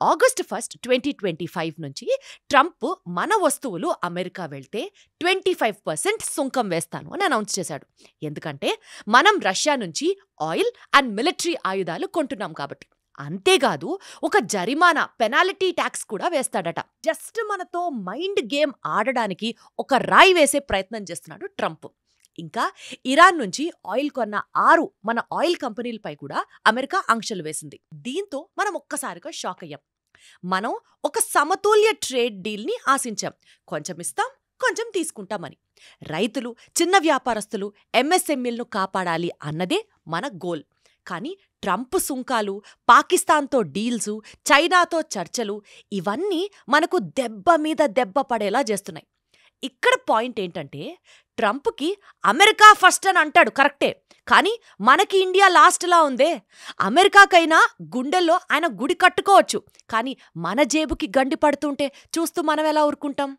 August 1, 2025 నుంచి Trump మన వస్తువులు అమెరికా వెళ్తే 25% సుంకం వేస్తాను అని అనౌన్స్ చేశాడు. ఎందుకంటే మనం రష్యా నుంచి ఆయిల్ అండ్ మిలిటరీ ఆయుధాలు కొంటున్నాం కాబట్టి. అంతేకాదు ఒక జరిమానా పెనాల్టీ ట్యాక్స్ కూడా వేస్తాడట. జస్ట్ మనతో మైండ్ గేమ్ ఆడడానికి ఒక రాయి వేసే ప్రయత్నం చేస్తున్నాడు ట్రంప్. ఇంకా ఇరాన్ నుంచి ఆయిల్ కొన్న 6 మన ఆయిల్ కంపెనీలపై కూడా అమెరికా ఆంక్షలు వేసింది. దీంతో మనం ఒక్కసారిగా షాక్ అయ్యాం. మనం ఒక సమతుల్య ట్రేడ్ డీల్ని ఆశించాం. కొంచెం ఇస్తాం, కొంచెం తీసుకుంటామని. రైతులు, చిన్న వ్యాపారస్తులు, ఎంఎస్ఎంఈలను కాపాడాలి అన్నదే మన గోల్. కానీ ట్రంప్ సుంకాలు, పాకిస్తాన్తో డీల్సు, చైనాతో చర్చలు ఇవన్నీ మనకు దెబ్బ మీద దెబ్బ పడేలా చేస్తున్నాయి. ఇక్కడ పాయింట్ ఏంటంటే ట్రంప్కి అమెరికా ఫస్ట్ అని అంటాడు కరెక్టే, కానీ మనకి ఇండియా లాస్ట్లా ఉందే. అమెరికాకైనా గుండెల్లో ఆయన గుడి కట్టుకోవచ్చు, కానీ మన జేబుకి గండి పడుతుంటే చూస్తూ మనం ఎలా ఊరుకుంటాం?